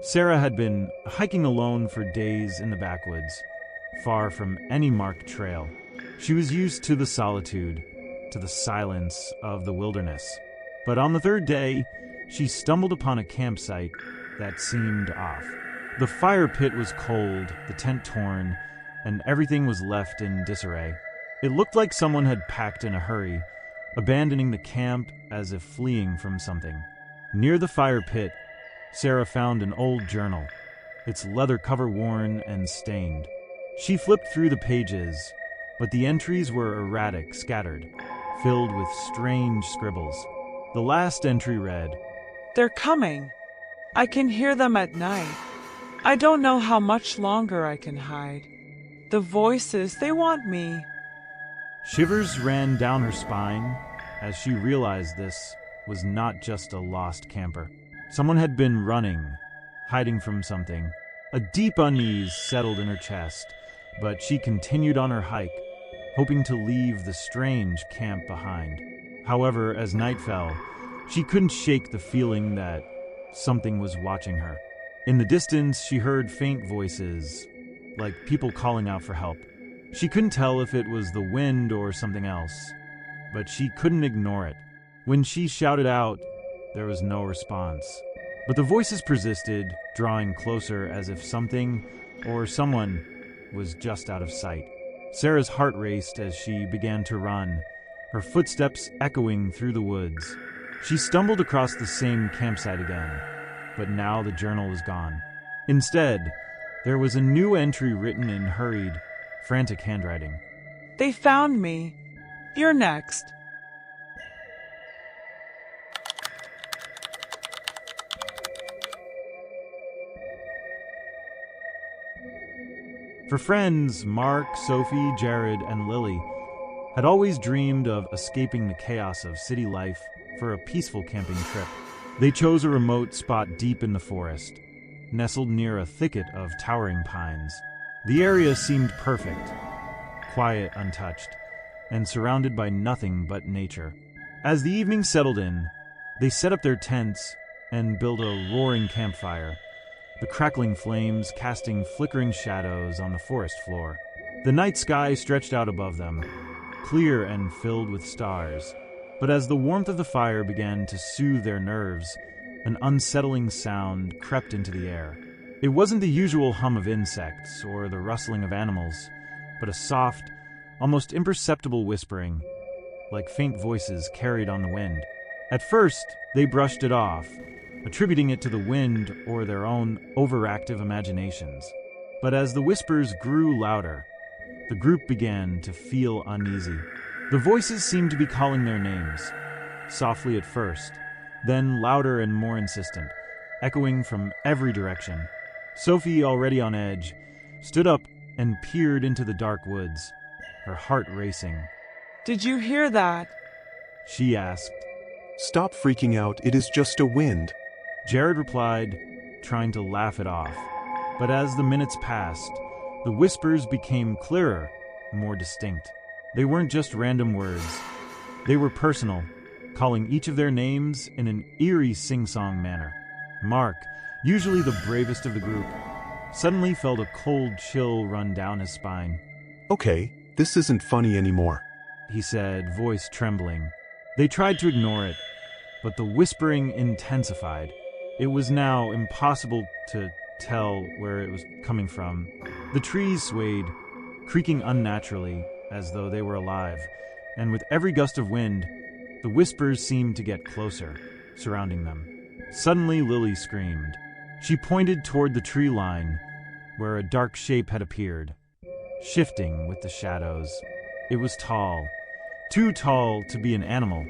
Sarah had been hiking alone for days in the backwoods, far from any marked trail. She was used to the solitude, to the silence of the wilderness. But on the third day, she stumbled upon a campsite that seemed off. The fire pit was cold, the tent torn, and everything was left in disarray. It looked like someone had packed in a hurry, abandoning the camp as if fleeing from something. Near the fire pit, Sarah found an old journal, its leather cover worn and stained. She flipped through the pages, but the entries were erratic, scattered, filled with strange scribbles. The last entry read, "They're coming. I can hear them at night. I don't know how much longer I can hide. The voices, they want me." Shivers ran down her spine as she realized this was not just a lost camper. Someone had been running, hiding from something. A deep unease settled in her chest, but she continued on her hike, hoping to leave the strange camp behind. However, as night fell, she couldn't shake the feeling that something was watching her. In the distance, she heard faint voices, like people calling out for help. She couldn't tell if it was the wind or something else, but she couldn't ignore it. When she shouted out, there was no response. But the voices persisted, drawing closer as if something or someone was just out of sight. Sarah's heart raced as she began to run, her footsteps echoing through the woods. She stumbled across the same campsite again, but now the journal was gone. Instead, there was a new entry written in hurried, frantic handwriting. "They found me. You're next." For friends, Mark, Sophie, Jared, and Lily had always dreamed of escaping the chaos of city life for a peaceful camping trip. They chose a remote spot deep in the forest, nestled near a thicket of towering pines. The area seemed perfect, quiet, untouched, and surrounded by nothing but nature. As the evening settled in, they set up their tents and built a roaring campfire, the crackling flames casting flickering shadows on the forest floor. The night sky stretched out above them, clear and filled with stars. But as the warmth of the fire began to soothe their nerves, an unsettling sound crept into the air. It wasn't the usual hum of insects or the rustling of animals, but a soft, almost imperceptible whispering, like faint voices carried on the wind. At first, they brushed it off, attributing it to the wind or their own overactive imaginations. But as the whispers grew louder, the group began to feel uneasy. The voices seemed to be calling their names, softly at first, then louder and more insistent, echoing from every direction. Sophie, already on edge, stood up and peered into the dark woods, her heart racing. "Did you hear that?" She asked. "Stop freaking out, it is just a wind." Jared replied, trying to laugh it off. But as the minutes passed, the whispers became clearer, more distinct. They weren't just random words. They were personal, calling each of their names in an eerie sing-song manner. Mark, usually the bravest of the group, suddenly felt a cold chill run down his spine. "Okay, this isn't funny anymore," he said, voice trembling. They tried to ignore it, but the whispering intensified. It was now impossible to tell where it was coming from. The trees swayed, creaking unnaturally, as though they were alive, and with every gust of wind, the whispers seemed to get closer, surrounding them. Suddenly, Lily screamed. She pointed toward the tree line, where a dark shape had appeared, shifting with the shadows. It was tall, too tall to be an animal,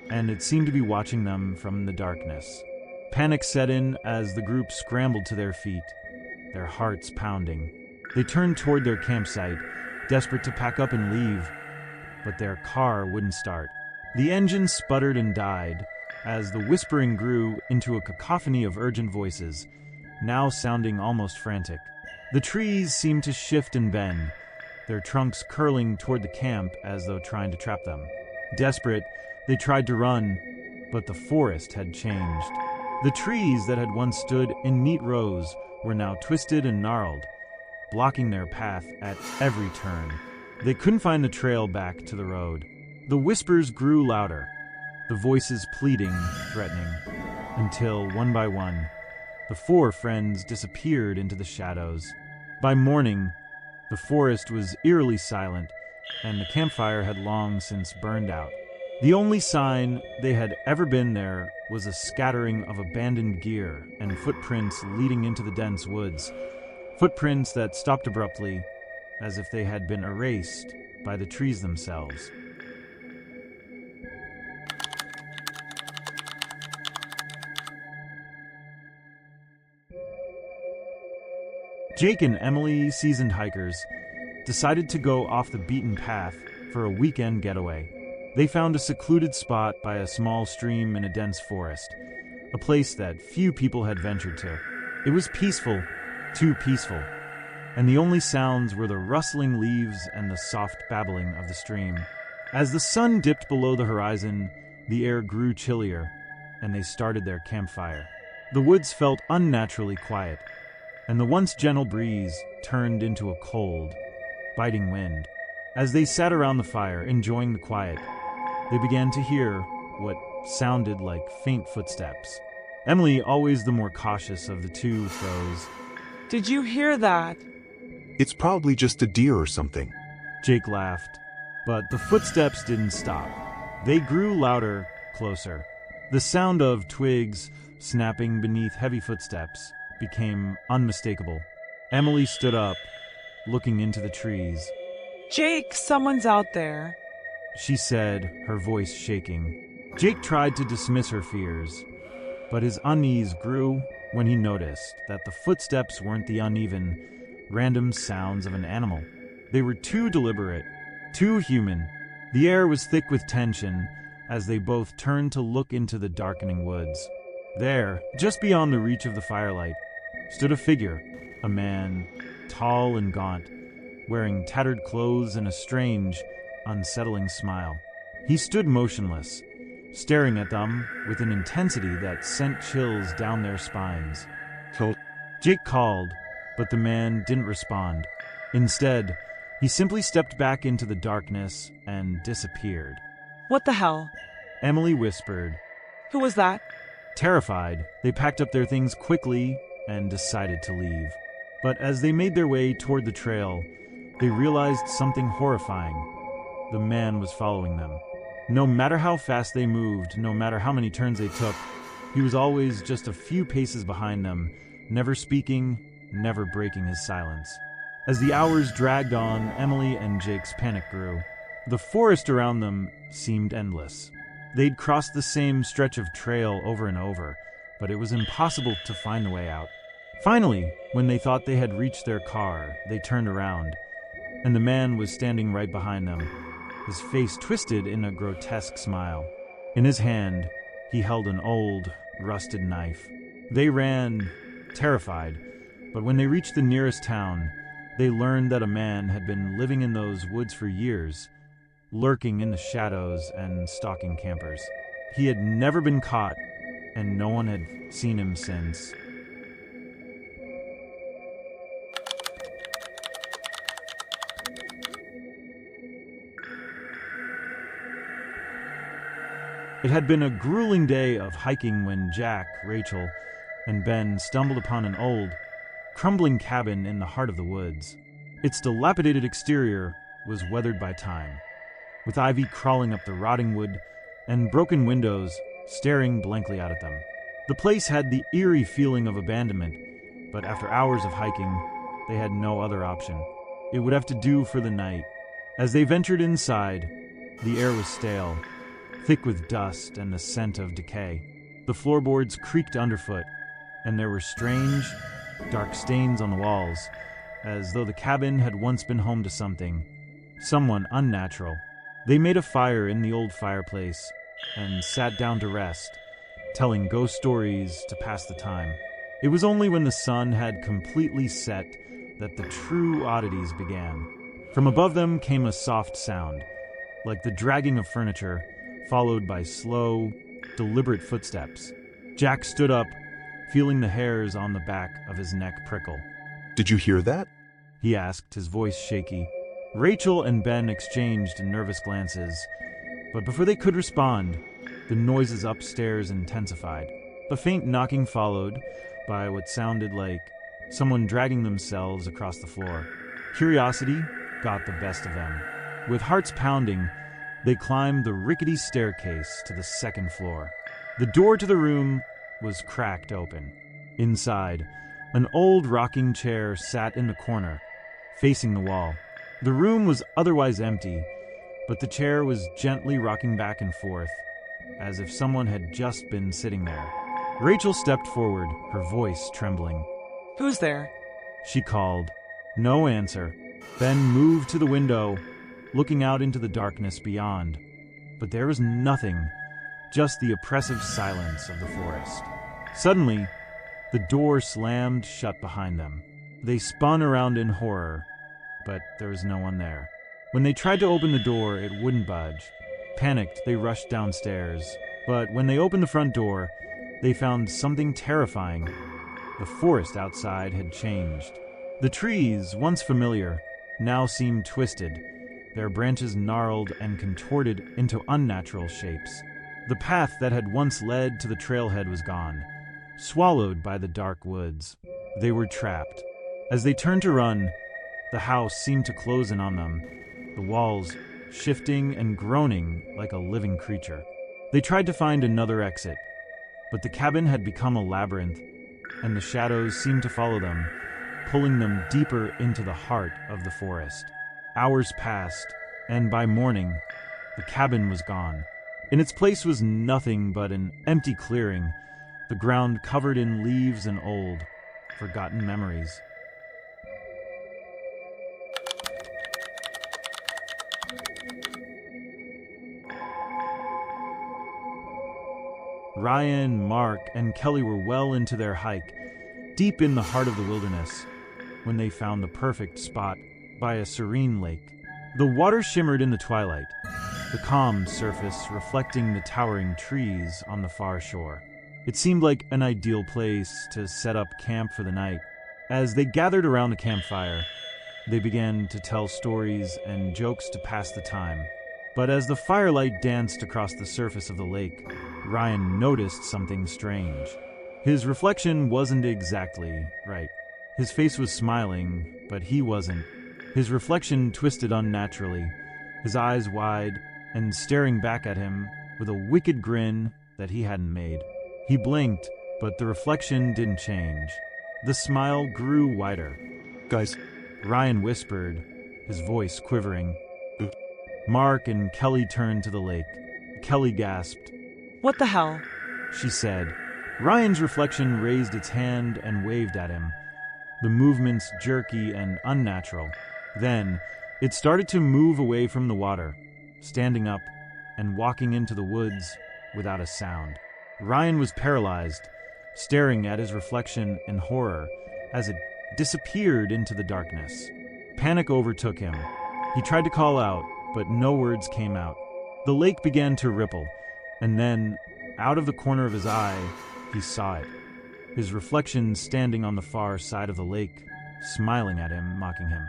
and it seemed to be watching them from the darkness. Panic set in as the group scrambled to their feet, their hearts pounding. They turned toward their campsite, desperate to pack up and leave, but their car wouldn't start. The engine sputtered and died as the whispering grew into a cacophony of urgent voices, now sounding almost frantic. The trees seemed to shift and bend, their trunks curling toward the camp as though trying to trap them. Desperate, they tried to run, but the forest had changed. The trees that had once stood in neat rows were now twisted and gnarled, blocking their path at every turn. They couldn't find the trail back to the road. The whispers grew louder, the voices pleading, threatening, until, one by one, the four friends disappeared into the shadows. By morning, the forest was eerily silent, and the campfire had long since burned out. The only sign they had ever been there was a scattering of abandoned gear and footprints leading into the dense woods, footprints that stopped abruptly, as if they had been erased by the trees themselves. Jake and Emily, seasoned hikers, decided to go off the beaten path for a weekend getaway. They found a secluded spot by a small stream in a dense forest, a place that few people had ventured to. It was peaceful, too peaceful, and the only sounds were the rustling leaves and the soft babbling of the stream. As the sun dipped below the horizon, the air grew chillier, and they started their campfire. The woods felt unnaturally quiet, and the once gentle breeze turned into a cold, biting wind. As they sat around the fire, enjoying the quiet, they began to hear what sounded like faint footsteps. Emily, always the more cautious of the two, froze. Did you hear that? It's probably just a deer or something. Jake laughed, but the footsteps didn't stop. They grew louder, closer. The sound of twigs snapping beneath heavy footsteps became unmistakable. Emily stood up, looking into the trees. Jake, someone's out there. She said, her voice shaking. Jake tried to dismiss her fears, but his unease grew when he noticed that the footsteps weren't the uneven, random sounds of an animal. They were too deliberate, too human. The air was thick with tension as they both turned to look into the darkening woods. There, just beyond the reach of the firelight, stood a figure, a man, tall and gaunt, wearing tattered clothes and a strange, unsettling smile. He stood motionless, staring at them with an intensity that sent chills down their spines. Jake called, but the man didn't respond. Instead, he simply stepped back into the darkness and disappeared. What the hell? Emily whispered. Who was that? Terrified, they packed up their things quickly and decided to leave. But as they made their way toward the trail, they realized something horrifying. The man was following them. No matter how fast they moved, no matter how many turns they took, he was always just a few paces behind them, never speaking, never breaking his silence. As the hours dragged on, Emily and Jake's panic grew. The forest around them seemed endless. They'd crossed the same stretch of trail over and over, but it was impossible to find the way out. Finally, when they thought they had reached their car, they turned around, and the man was standing right behind them, his face twisted in a grotesque smile. In his hand, he held an old, rusted knife. They ran, terrified, but when they reached the nearest town, they learned that a man had been living in those woods for years, lurking in the shadows and stalking campers. He had never been caught, and no one had seen him since. It had been a grueling day of hiking when Jack, Rachel, and Ben stumbled upon an old, crumbling cabin in the heart of the woods. Its dilapidated exterior was weathered by time, with ivy crawling up the rotting wood and broken windows staring blankly out at them. The place had the eerie feeling of abandonment, but after hours of hiking, they had no other option. It would have to do for the night. As they ventured inside, the air was stale, thick with dust and the scent of decay. The floorboards creaked underfoot, and there were strange, dark stains on the walls, as though the cabin had once been home to someone unnatural. They made a fire in the old fireplace and sat down to rest, telling ghost stories to pass the time. It was only when the sun had completely set that the true oddities began. From above them came a soft sound, like the dragging of furniture, followed by slow, deliberate footsteps. Jack stood up, feeling the hairs on the back of his neck prickle. Did you hear that? He asked, his voice shaky. Rachel and Ben exchanged nervous glances, but before they could respond, the noises upstairs intensified. A faint knocking followed by what sounded like someone dragging themselves across the floor. Curiosity got the best of them. With hearts pounding, they climbed the rickety staircase to the second floor. The door to the room was cracked open. Inside, an old rocking chair sat in the corner, facing the wall. The room was otherwise empty, but the chair was gently rocking back and forth, as if someone had just been sitting there. Rachel stepped forward, her voice trembling. Who's there? She called. No answer. Ben moved to the window, looking out into the darkness beyond. But there was nothing, just the oppressive silence of the forest. Suddenly, the door slammed shut behind them. They spun around in horror, but there was no one there. When they tried to open the door, it wouldn't budge. Panicked, they rushed downstairs. But when they opened the front door, they found something terrifying. The forest outside had changed. The trees, once familiar, now seemed twisted, their branches gnarled and contorted into unnatural shapes. The path that had once led to the trailhead was gone, swallowed by the dark woods. They were trapped. As they turned to run, the house seemed to close in on them, the walls shifting and groaning like a living creature. They tried to find another exit, but the cabin had become a labyrinth, and the shadows seemed to follow them, pulling them deeper into the heart of the forest. Hours passed, and by morning, the cabin was gone. In its place was nothing but an empty clearing, the ground covered in leaves and old, forgotten memories. Ryan, Mark, and Kelly were well into their hike, deep in the heart of the wilderness, when they found the perfect spot by a serene lake. The water shimmered in the twilight, the calm surface reflecting the towering trees on the far shore. It seemed like an ideal place to set up camp for the night. As they gathered around the campfire, they began to tell stories and jokes to pass the time. But as the firelight danced across the surface of the lake, Ryan noticed something strange. His reflection wasn't exactly right. His face was smiling, but he wasn't. His reflection twisted unnaturally, his eyes wide and staring back at him with a wicked grin that he hadn't made. He blinked, but the reflection didn't change. The smile grew wider. Guys, Ryan whispered, his voice quivering. Mark and Kelly turned to the lake. Kelly gasped. What the hell? She said. Ryan's reflection raised its hand and waved at him, the movements jerky and unnatural. Then, it started to move away from the water, standing up and walking into the woods without a sound. Ryan was paralyzed, staring at his reflection in horror as it disappeared into the darkness. Panic overtook him. He tried to call out, but no words came out. The lake began to ripple, and then, out of the corner of his eye, he saw it. His reflection standing on the far side of the lake, smiling at him, mocking him.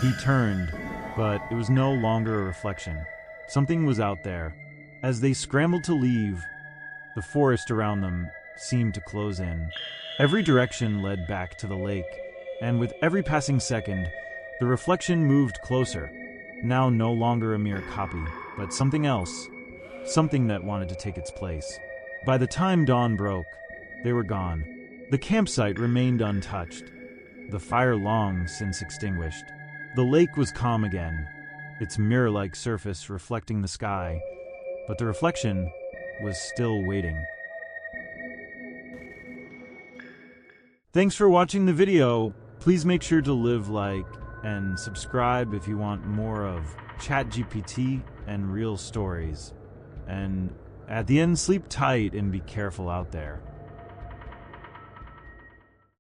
He turned, but it was no longer a reflection. Something was out there. As they scrambled to leave, the forest around them seemed to close in. Every direction led back to the lake, and with every passing second, the reflection moved closer. Now no longer a mere copy, but something else. Something that wanted to take its place. By the time dawn broke, they were gone. The campsite remained untouched, the fire long since extinguished. The lake was calm again, its mirror-like surface reflecting the sky, but the reflection was still waiting. Thanks for watching the video. Please make sure to like and subscribe if you want more of ChatGPT and real stories. And at the end, sleep tight and be careful out there.